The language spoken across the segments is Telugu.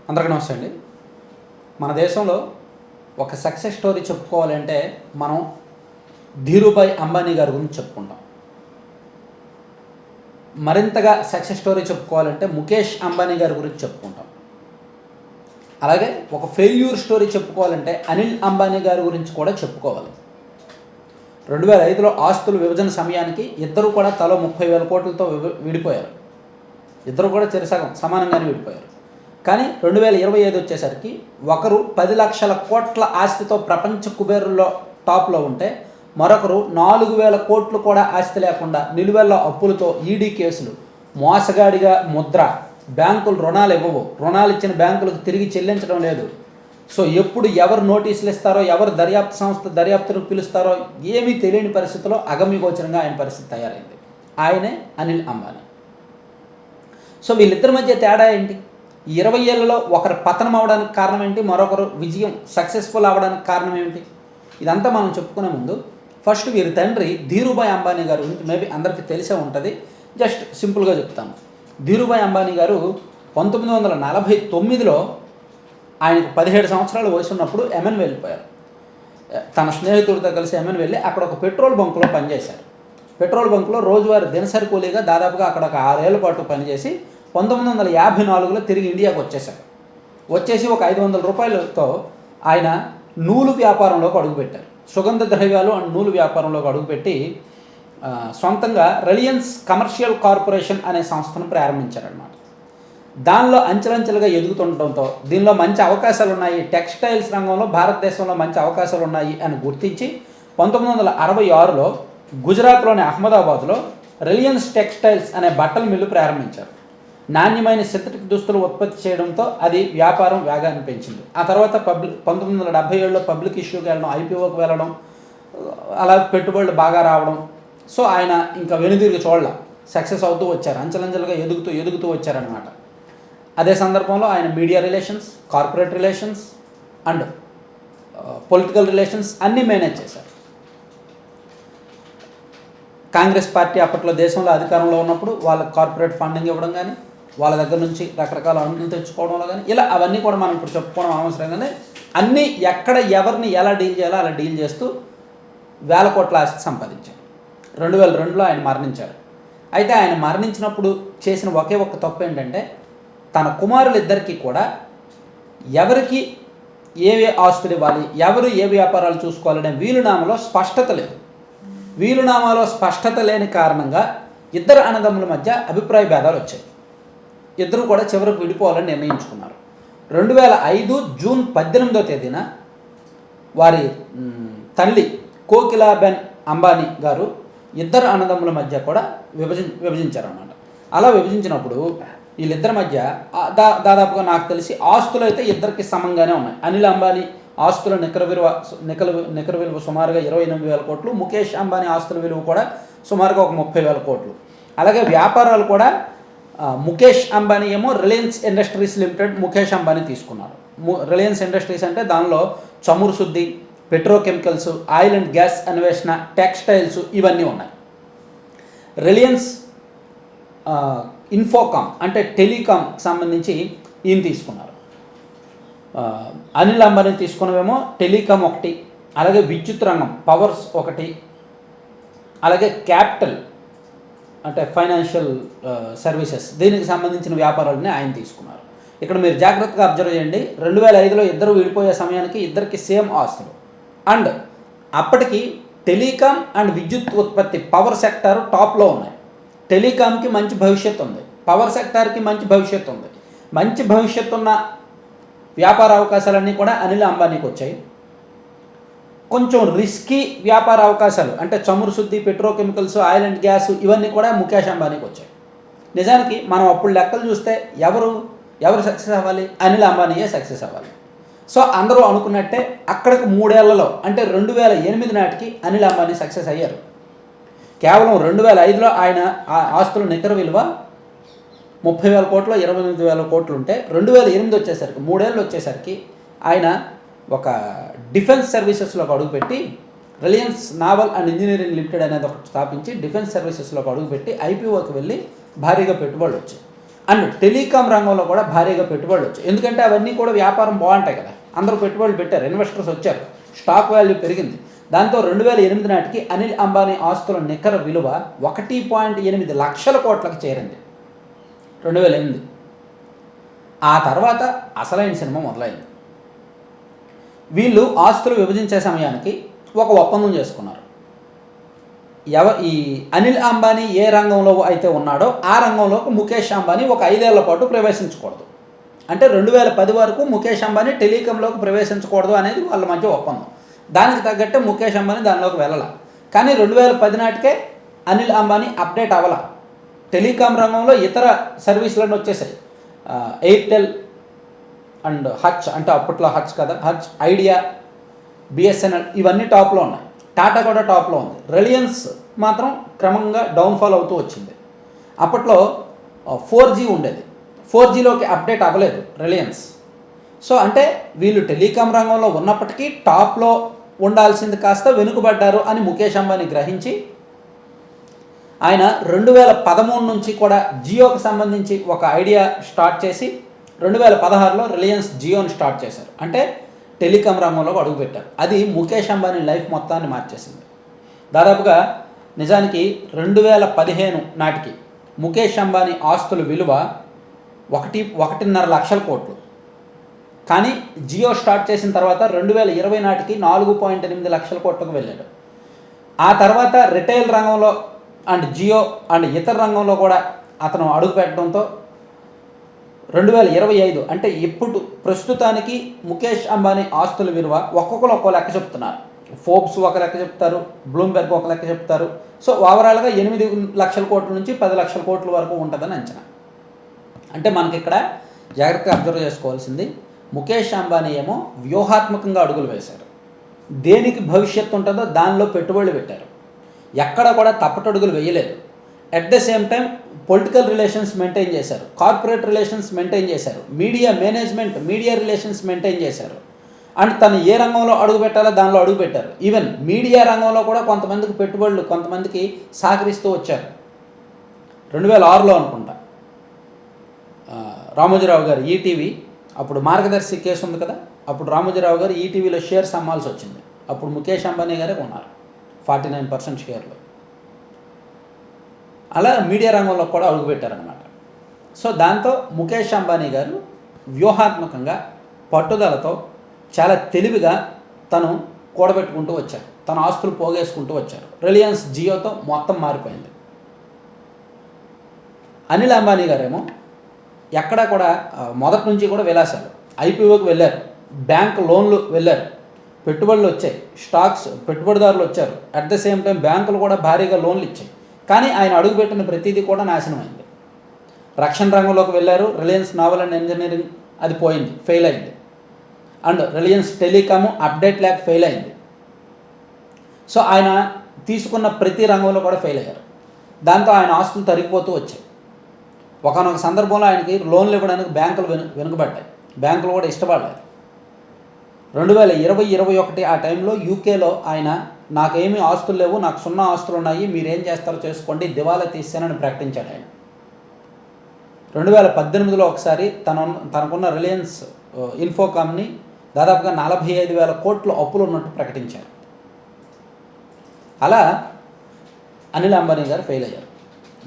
అందరికీ నమస్తే అండి. మన దేశంలో ఒక సక్సెస్ స్టోరీ చెప్పుకోవాలంటే మనం ధీరుభాయ్ అంబానీ గారి గురించి చెప్పుకుంటాం. మరింతగా సక్సెస్ స్టోరీ చెప్పుకోవాలంటే ముఖేష్ అంబానీ గారి గురించి చెప్పుకుంటాం. అలాగే ఒక ఫెయిల్యూర్ స్టోరీ చెప్పుకోవాలంటే అనిల్ అంబానీ గారి గురించి కూడా చెప్పుకోవాలి. 2005లో ఆస్తుల విభజన సమయానికి ఇద్దరు కూడా తలో 30,000 కోట్లతో విడిపోయారు. ఇద్దరు కూడా చెరసగం సమానంగానే విడిపోయారు. కానీ 2025 వచ్చేసరికి ఒకరు 10 లక్షల కోట్ల ఆస్తితో ప్రపంచ కుబేరుల్లో టాప్లో ఉంటే మరొకరు 4,000 కోట్లు కూడా ఆస్తి లేకుండా నిలువెల్ల అప్పులతో ఈడీ కేసులు, మోసగాడిగా ముద్ర, బ్యాంకులు రుణాలు ఇవ్వవు, రుణాలు ఇచ్చిన బ్యాంకులకు తిరిగి చెల్లించడం లేదు. సో ఎప్పుడు ఎవరు నోటీసులు ఇస్తారో, ఎవరు దర్యాప్తు సంస్థ దర్యాప్తును పిలుస్తారో ఏమీ తెలియని పరిస్థితిలో అగమ్యగోచరంగా ఆయన పరిస్థితి తయారైంది. ఆయనే అనిల్ అంబానీ. సో వీళ్ళిద్దరి మధ్య తేడా ఏంటి? 20 ఏళ్లలో ఒకరు పతనం అవడానికి కారణం ఏంటి, మరొకరు విజయం సక్సెస్ఫుల్ అవ్వడానికి కారణం ఏమిటి? ఇదంతా మనం చెప్పుకునే ముందు ఫస్ట్ వీరి తండ్రి ధీరుభాయ్ అంబానీ గారు గురించి మేబీ అందరికీ తెలిసే ఉంటుంది. జస్ట్ సింపుల్గా చెప్తాను. ధీరుభాయ్ అంబానీ గారు 1949లో ఆయనకు 17 సంవత్సరాల వయసు ఉన్నప్పుడు యెమెన్ వెళ్ళిపోయారు. తన స్నేహితుడితో కలిసి యెమెన్ వెళ్ళి అక్కడ ఒక పెట్రోల్ బంకులో పనిచేశారు. పెట్రోల్ బంకులో రోజువారీ దినసరి కూలీగా దాదాపుగా అక్కడ ఒక 6 ఏళ్ల పాటు పనిచేసి 1954లో తిరిగి ఇండియాకు వచ్చేశారు. వచ్చేసి ఒక 500 రూపాయలతో ఆయన నూలు వ్యాపారంలోకి అడుగుపెట్టారు. సుగంధ ద్రవ్యాలు అండ్ నూలు వ్యాపారంలోకి అడుగుపెట్టి సొంతంగా రిలయన్స్ కమర్షియల్ కార్పొరేషన్ అనే సంస్థను ప్రారంభించారన్నమాట. దానిలో అంచెలంచెలుగా ఎదుగుతుండటంతో దీనిలో మంచి అవకాశాలు ఉన్నాయి, టెక్స్టైల్స్ రంగంలో భారతదేశంలో మంచి అవకాశాలు ఉన్నాయి అని గుర్తించి 1966లో గుజరాత్లోని అహ్మదాబాద్లో రిలయన్స్ టెక్స్టైల్స్ అనే బట్టల మిల్లు ప్రారంభించారు. నాణ్యమైన సింథటిక్ దుస్తులు ఉత్పత్తి చేయడంతో అది వ్యాపారం వేగాన్ని పెంచింది. ఆ తర్వాత 1977లో పబ్లిక్ ఇష్యూకి వెళ్ళడం, ఐపీఓకి వెళ్ళడం, అలా పెట్టుబడులు బాగా రావడం. సో ఆయన ఇంకా వెనుదిరిగి చూడాల, సక్సెస్ అవుతూ వచ్చారు, అంచెలంచెలుగా ఎదుగుతూ వచ్చారనమాట. అదే సందర్భంలో ఆయన media relations, corporate relations and political relations అన్నీ మేనేజ్ చేశారు. కాంగ్రెస్ పార్టీ అప్పట్లో దేశంలో అధికారంలో ఉన్నప్పుడు వాళ్ళకి కార్పొరేట్ ఫండింగ్ ఇవ్వడం కానీ, వాళ్ళ దగ్గర నుంచి రకరకాల అనుమతులు తెచ్చుకోవడంలో కానీ, ఇలా అవన్నీ కూడా మనం ఇప్పుడు చెప్పుకోవడం అనవసరం. కానీ అన్నీ ఎక్కడ ఎవరిని ఎలా డీల్ చేయాలో అలా డీల్ చేస్తూ 1,000 కోట్ల ఆస్తి సంపాదించారు. 2002లో ఆయన మరణించారు. అయితే ఆయన మరణించినప్పుడు చేసిన ఒకే ఒక్క తప్పు ఏంటంటే తన కుమారులిద్దరికీ కూడా ఎవరికి ఏవే ఆస్తులు ఇవ్వాలి, ఎవరు ఏ వ్యాపారాలు చూసుకోవాలనే వీలునామాలో స్పష్టత లేదు. వీలునామాలో స్పష్టత లేని కారణంగా ఇద్దరు అన్నదమ్ముల మధ్య అభిప్రాయ భేదాలు వచ్చాయి. ఇద్దరు కూడా చివరికి విడిపోవాలని నిర్ణయించుకున్నారు. 2005 జూన్ 18వ తేదీన వారి తల్లి కోకిలాబెన్ అంబానీ గారు ఇద్దరు అన్నదమ్ముల మధ్య కూడా విభజించారన్నమాట. అలా విభజించినప్పుడు వీళ్ళిద్దరి మధ్య దాదాపుగా నాకు తెలిసి ఆస్తులు అయితే ఇద్దరికి సమంగానే ఉన్నాయి. అనిల్ అంబానీ ఆస్తుల నికర విలువ సుమారుగా 28,000 కోట్లు, ముఖేష్ అంబానీ ఆస్తుల విలువ కూడా సుమారుగా ఒక 30,000 కోట్లు. అలాగే వ్యాపారాలు కూడా ముఖేష్ అంబానీ ఏమో Reliance industries limited Mukesh Ambani తీసుకున్నారు. రిలయన్స్ ఇండస్ట్రీస్ అంటే దానిలో చమురు శుద్ధి, పెట్రోకెమికల్స్, ఆయిల్ అండ్ గ్యాస్ అన్వేషణ, టెక్స్టైల్స్ ఇవన్నీ ఉన్నాయి. రిలయన్స్ ఇన్ఫోకామ్ అంటే టెలికామ్కి సంబంధించి ఈయన తీసుకున్నారు. అనిల్ అంబానీ తీసుకున్నవేమో టెలికామ్ ఒకటి, అలాగే విద్యుత్ రంగం పవర్స్ ఒకటి, అలాగే క్యాపిటల్ అంటే ఫైనాన్షియల్ సర్వీసెస్ దీనికి సంబంధించిన వ్యాపారాలని ఆయన తీసుకున్నారు. ఇక్కడ మీరు జాగ్రత్తగా అబ్జర్వ్ చేయండి. 2005లో ఇద్దరు విడిపోయే సమయానికి ఇద్దరికి సేమ్ ఆస్తులు. అండ్ అప్పటికి టెలికామ్ అండ్ విద్యుత్ ఉత్పత్తి పవర్ సెక్టార్ టాప్లో ఉన్నాయి. టెలికామ్కి మంచి భవిష్యత్తు ఉంది, పవర్ సెక్టార్కి మంచి భవిష్యత్తు ఉంది. మంచి భవిష్యత్తు ఉన్న వ్యాపార అవకాశాలన్నీ కూడా అనిల్ అంబానీకి వచ్చాయి. కొంచెం రిస్కీ వ్యాపార అవకాశాలు అంటే చమురు శుద్ధి, పెట్రోకెమికల్స్, ఆయిల్ అండ్ గ్యాస్ ఇవన్నీ కూడా ముఖేష్ అంబానీకి వచ్చాయి. నిజానికి మనం అప్పుడు లెక్కలు చూస్తే ఎవరు సక్సెస్ అవ్వాలి? అనిల్ అంబానీయే సక్సెస్ అవ్వాలి. సో అందరూ అనుకున్నట్టే అక్కడికి 3 ఏళ్లలో అంటే 2008 నాటికి అనిల్ అంబానీ సక్సెస్ అయ్యారు. కేవలం 2005లో ఆయన ఆస్తుల నికర విలువ 30,000 కోట్లు, 28,000 కోట్లు ఉంటే 2008 వచ్చేసరికి 3 ఏళ్ళు వచ్చేసరికి ఆయన ఒక డిఫెన్స్ సర్వీసెస్లోకి అడుగుపెట్టి Reliance naval and engineering limited అనేది ఒకటి స్థాపించి డిఫెన్స్ సర్వీసెస్లోకి అడుగుపెట్టి ఐపీఓకి వెళ్ళి భారీగా పెట్టుబడులు వచ్చాయి. అండ్ టెలికాం రంగంలో కూడా భారీగా పెట్టుబడులు వచ్చాయి. ఎందుకంటే అవన్నీ కూడా వ్యాపారం బాగుంటాయి కదా, అందరూ పెట్టుబడులు పెట్టారు, ఇన్వెస్టర్స్ వచ్చారు, స్టాక్ వాల్యూ పెరిగింది. దాంతో 2008 నాటికి అనిల్ అంబానీ ఆస్తుల నికర విలువ 1.8 లక్షల కోట్లకు చేరింది 2008. ఆ తర్వాత అసలైన సినిమా మొదలైంది. వీళ్ళు ఆస్తులు విభజించే సమయానికి ఒక ఒప్పందం చేసుకున్నారు. ఈ అనిల్ అంబానీ ఏ రంగంలో అయితే ఉన్నాడో ఆ రంగంలోకి ముఖేష్ అంబానీ ఒక 5 ఏళ్ల పాటు ప్రవేశించకూడదు. అంటే 2010 వరకు ముఖేష్ అంబానీ టెలికాంలోకి ప్రవేశించకూడదు అనేది వాళ్ళ మధ్య ఒప్పందం. దానికి తగ్గట్టే ముఖేష్ అంబానీ దానిలోకి వెళ్ళాల. కానీ 2010 నాటికే అనిల్ అంబానీ అప్డేట్ అవ్వాల. టెలికాం రంగంలో ఇతర సర్వీసులను వచ్చేసాయి. ఎయిర్టెల్ అండ్ హచ్, అంటే అప్పట్లో హచ్ కదా, హచ్, ఐడియా, బిఎస్ఎన్ఎల్ ఇవన్నీ టాప్లో ఉన్నాయి. టాటా కూడా టాప్లో ఉంది. రిలయన్స్ మాత్రం క్రమంగా డౌన్ఫాల్ అవుతూ వచ్చింది. అప్పట్లో 4G ఉండేది, 4Gలోకి అప్డేట్ అవ్వలేదు రిలయన్స్. సో అంటే వీళ్ళు టెలికాం రంగంలో ఉన్నప్పటికీ టాప్లో ఉండాల్సింది కాస్త వెనుకబడ్డారు అని ముఖేష్ అంబానీ గ్రహించి ఆయన 2013 నుంచి కూడా జియోకి సంబంధించి ఒక ఐడియా స్టార్ట్ చేసి 2016లో రిలయన్స్ జియోని స్టార్ట్ చేశారు. అంటే టెలికాం రంగంలో అడుగుపెట్టారు. అది ముఖేష్ అంబానీ లైఫ్ మొత్తాన్ని మార్చేసింది. దాదాపుగా నిజానికి 2015 నాటికి ముఖేష్ అంబానీ ఆస్తుల విలువ 1.5 లక్షల కోట్లు. కానీ జియో స్టార్ట్ చేసిన తర్వాత 2020 నాటికి 4.8 లక్షల కోట్లకు వెళ్ళాడు. ఆ తర్వాత రిటైల్ రంగంలో అండ్ జియో అండ్ ఇతర రంగంలో కూడా అతను అడుగు పెట్టడంతో 2025 అంటే ఇప్పుడు ప్రస్తుతానికి ముఖేష్ అంబానీ ఆస్తుల విలువ ఒక్కొక్కరు ఒక్కో లెక్క చెప్తున్నారు. ఫోర్బ్స్ ఒక లెక్క చెప్తారు, బ్లూంబెర్గ్ ఒక లెక్క చెప్తారు. సో ఓవరాల్గా 8 లక్షల కోట్ల నుంచి 10 లక్షల కోట్ల వరకు ఉంటుందని అంచనా. అంటే మనకి ఇక్కడ జాగ్రత్తగా అబ్జర్వ్ చేసుకోవాల్సింది, ముఖేష్ అంబానీ ఏమో వ్యూహాత్మకంగా అడుగులు వేశారు. దేనికి భవిష్యత్తు ఉంటుందో దానిలో పెట్టుబడులు పెట్టారు. ఎక్కడ కూడా తప్పటడుగులు వేయలేదు. At the same time political relations maintain చేశారు, కార్పొరేట్ రిలేషన్స్ మెయింటైన్ చేశారు, media management, media relations maintain చేశారు. అండ్ తను ఏ రంగంలో అడుగు పెట్టాలో దానిలో అడుగు పెట్టారు. ఈవెన్ మీడియా రంగంలో కూడా కొంతమందికి పెట్టుబడులు, కొంతమందికి సహకరిస్తూ వచ్చారు. 2006లో అనుకుంటా రామోజీరావు గారు ఈటీవీ, అప్పుడు మార్గదర్శి కేసు ఉంది కదా, అప్పుడు రామోజీరావు గారు ఈటీవీలో షేర్స్ అమ్మాల్సి వచ్చింది. అప్పుడు ముఖేష్ అంబానీ గారే కొన్నారు 49% షేర్లు. అలా మీడియా రంగంలో కూడా అడుగుపెట్టారనమాట. సో దాంతో ముఖేష్ అంబానీ గారు వ్యూహాత్మకంగా, పట్టుదలతో, చాలా తెలివిగా తను కూడబెట్టుకుంటూ వచ్చారు. తన ఆస్తులు పోగేసుకుంటూ వచ్చారు. రిలయన్స్ జియోతో మొత్తం మారిపోయింది. అనిల్ అంబానీ గారేమో ఎక్కడా కూడా మొదటి నుంచి కూడా విలాసాలు, ఐపీఓకి వెళ్ళారు, బ్యాంక్ లోన్లు వెళ్ళారు, పెట్టుబడులు వచ్చాయి, స్టాక్స్ పెట్టుబడిదారులు వచ్చారు. అట్ ద సేమ్ టైం బ్యాంకులు కూడా భారీగా లోన్లు ఇచ్చాయి. కానీ ఆయన అడుగుపెట్టిన ప్రతిదీ కూడా నాశనమైంది. రక్షణ రంగంలోకి వెళ్ళారు, రిలయన్స్ నావల్ అండ్ ఇంజనీరింగ్ అది పోయింది, ఫెయిల్ అయింది. అండ్ రిలయన్స్ టెలికాము అప్డేట్ లేక ఫెయిల్ అయింది. సో ఆయన తీసుకున్న ప్రతి రంగంలో కూడా ఫెయిల్ అయ్యారు. దాంతో ఆయన ఆస్తులు తరిగిపోతూ వచ్చాయి. ఒకనొక సందర్భంలో ఆయనకి లోన్లు ఇవ్వడానికి బ్యాంకులు వెనుకబడ్డాయి, బ్యాంకులు కూడా ఇష్టపడలేదు. 2020-21 ఆ టైంలో యూకేలో ఆయన నాకేమీ ఆస్తులు లేవు, నాకు 0 ఆస్తులు ఉన్నాయి, మీరేం చేస్తారో చేసుకోండి, దివాలా తీసానని ప్రకటించాడు ఆయన. 2018లో ఒకసారి తనకున్న రిలయన్స్ ఇన్ఫోకామ్ని దాదాపుగా 45,000 కోట్ల అప్పులు ఉన్నట్టు ప్రకటించారు. అలా అనిల్ అంబానీ గారు ఫెయిల్ అయ్యారు,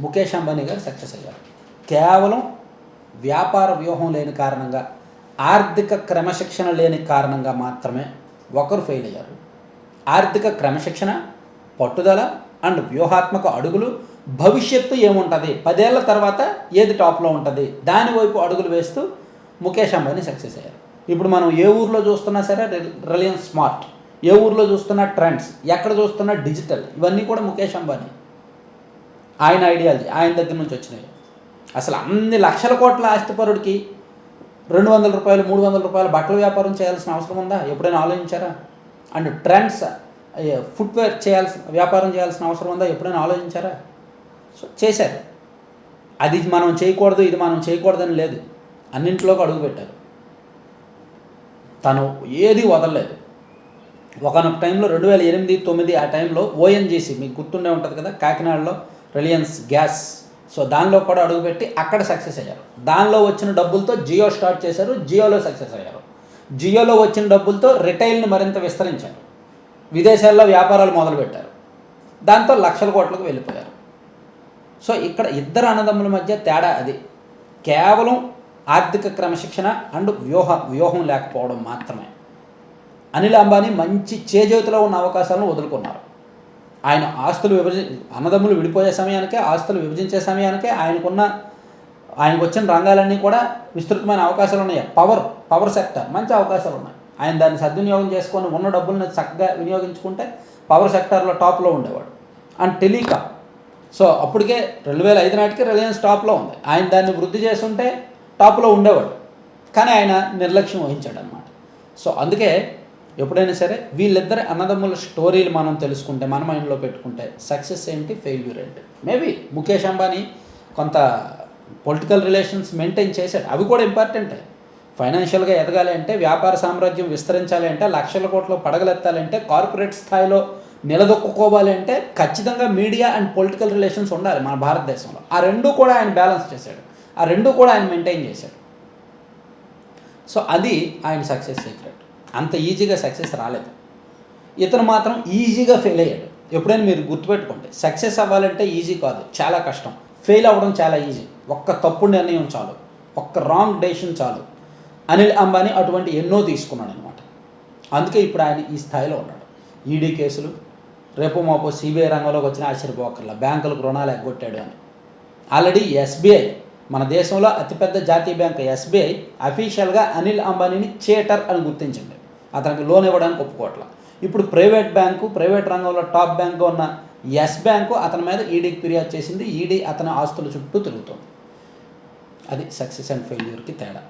ముఖేష్ అంబానీ గారు సక్సెస్ అయ్యారు. కేవలం వ్యాపార వ్యూహం లేని కారణంగా, ఆర్థిక క్రమశిక్షణ లేని కారణంగా మాత్రమే ఒకరు ఫెయిల్ అయ్యారు. ఆర్థిక క్రమశిక్షణ, పట్టుదల అండ్ వ్యూహాత్మక అడుగులు, భవిష్యత్తు ఏముంటుంది, 10 ఏళ్ల తర్వాత ఏది టాప్లో ఉంటుంది, దానివైపు అడుగులు వేస్తూ ముఖేష్ అంబానీ సక్సెస్ అయ్యారు. ఇప్పుడు మనం ఏ ఊర్లో చూస్తున్నా సరే రిలయన్స్ స్మార్ట్, ఏ ఊర్లో చూస్తున్నా ట్రెండ్స్, ఎక్కడ చూస్తున్నా డిజిటల్, ఇవన్నీ కూడా ముఖేష్ అంబానీ ఆయన ఐడియాలజీ, ఆయన దగ్గర నుంచి వచ్చినాయి. అసలు అన్ని లక్షల కోట్ల ఆస్తిపరుడికి 200 రూపాయలు 300 రూపాయలు బట్టల వ్యాపారం చేయాల్సిన అవసరం ఉందా? ఎప్పుడైనా ఆలోచించారా? అండ్ ట్రెండ్స్, ఫుట్వేర్ వ్యాపారం చేయాల్సిన అవసరం ఉందా? ఎప్పుడైనా ఆలోచించారా? సో చేశారు. అది మనం చేయకూడదు, ఇది మనం చేయకూడదని లేదు, అన్నింటిలోకి అడుగుపెట్టారు. తను ఏది వదలలేదు. ఒకనొక టైంలో 2008-9 ఆ టైంలో ఓఎన్జీసీ మీకు గుర్తుండే ఉంటుంది కదా, కాకినాడలో రిలయన్స్ గ్యాస్ సో దానిలో కూడా అడుగుపెట్టి అక్కడ సక్సెస్ అయ్యారు. దానిలో వచ్చిన డబ్బులతో జియో స్టార్ట్ చేశారు, జియోలో సక్సెస్ అయ్యారు. జియోలో వచ్చిన డబ్బులతో రిటైల్ని మరింత విస్తరించారు, విదేశాల్లో వ్యాపారాలు మొదలుపెట్టారు, దాంతో లక్షల కోట్లకు వెళ్ళిపోయారు. సో ఇక్కడ ఇద్దరు అన్నదమ్ముల మధ్య తేడా అది, కేవలం ఆర్థిక క్రమశిక్షణ అండ్ వ్యూహం లేకపోవడం మాత్రమే. అనిల్ అంబానీ మంచి చేజేతిలో ఉన్న అవకాశాలను వదులుకున్నారు. ఆయన అన్నదమ్ములు విడిపోయే సమయానికే, ఆస్తులు విభజించే సమయానికే ఆయనకు వచ్చిన రంగాలన్నీ కూడా విస్తృతమైన అవకాశాలు ఉన్నాయి. పవర్ సెక్టర్ మంచి అవకాశాలు ఉన్నాయి. ఆయన దాన్ని సద్వినియోగం చేసుకొని ఉన్న డబ్బులను చక్కగా వినియోగించుకుంటే పవర్ సెక్టార్లో టాప్లో ఉండేవాడు. అండ్ టెలికాం, సో అప్పటికే 2005 నాటికి రిలయన్స్ టాప్లో ఉంది. ఆయన దాన్ని వృద్ధి చేస్తుంటే టాప్లో ఉండేవాడు, కానీ ఆయన నిర్లక్ష్యం వహించాడు అన్నమాట. సో అందుకే ఎప్పుడైనా సరే వీళ్ళిద్దరి అన్నదమ్ముల స్టోరీలు మనం తెలుసుకుంటే, మన మైండ్లో పెట్టుకుంటే సక్సెస్ ఏంటి, ఫెయిల్యూర్ ఏంటి. మేబీ ముఖేష్ అంబానీ కొంత పొలిటికల్ రిలేషన్స్ మెయింటైన్ చేశాడు, అవి కూడా ఇంపార్టెంటే. ఫైనాన్షియల్గా ఎదగాలి అంటే, వ్యాపార సామ్రాజ్యం విస్తరించాలి అంటే, లక్షల కోట్లు పడగలెత్తాలంటే, కార్పొరేట్ స్థాయిలో నిలదొక్కుకోవాలి అంటే ఖచ్చితంగా మీడియా అండ్ పొలిటికల్ రిలేషన్స్ ఉండాలి మన భారతదేశంలో. ఆ రెండూ కూడా ఆయన బ్యాలెన్స్ చేశాడు, ఆ రెండూ కూడా ఆయన మెయింటైన్ చేశాడు. సో అది ఆయన సక్సెస్ సీక్రెట్. అంత ఈజీగా సక్సెస్ రాలేదు. ఇతను మాత్రం ఈజీగా ఫెయిల్ అయ్యాడు. ఎప్పుడైనా మీరు గుర్తుపెట్టుకోండి, సక్సెస్ అవ్వాలంటే ఈజీ కాదు, చాలా కష్టం. ఫెయిల్ అవ్వడం చాలా ఈజీ. ఒక్క తప్పుడు నిర్ణయం చాలు, ఒక్క రాంగ్ డెసిషన్ చాలు. అనిల్ అంబానీ అటువంటి ఎన్నో తీసుకున్నాడు అనమాట. అందుకే ఇప్పుడు ఆయన ఈ స్థాయిలో ఉన్నాడు. ఈడీ కేసులు, రేపు మాపో సిబిఐ రంగంలోకి వచ్చిన ఆశ్చర్యపోకర్లా, బ్యాంకులకు రుణాలు ఎగ్గొట్టాడు అని. ఆల్రెడీ ఎస్బీఐ, మన దేశంలో అతిపెద్ద జాతీయ బ్యాంకు ఎస్బీఐ అఫీషియల్గా అనిల్ అంబానీని చీటర్ అని గుర్తించింది. అతనికి లోన్ ఇవ్వడానికి ఒప్పుకోవట్లా. ఇప్పుడు ప్రైవేట్ రంగంలో టాప్ బ్యాంక్గా ఉన్న ఎస్ బ్యాంకు అతని మీద ఈడీకి ఫిర్యాదు చేసింది. ఈడీ అతని ఆస్తుల చుట్టూ తిరుగుతుంది. అది సక్సెస్ అండ్ ఫెయిల్యూర్కి తేడా.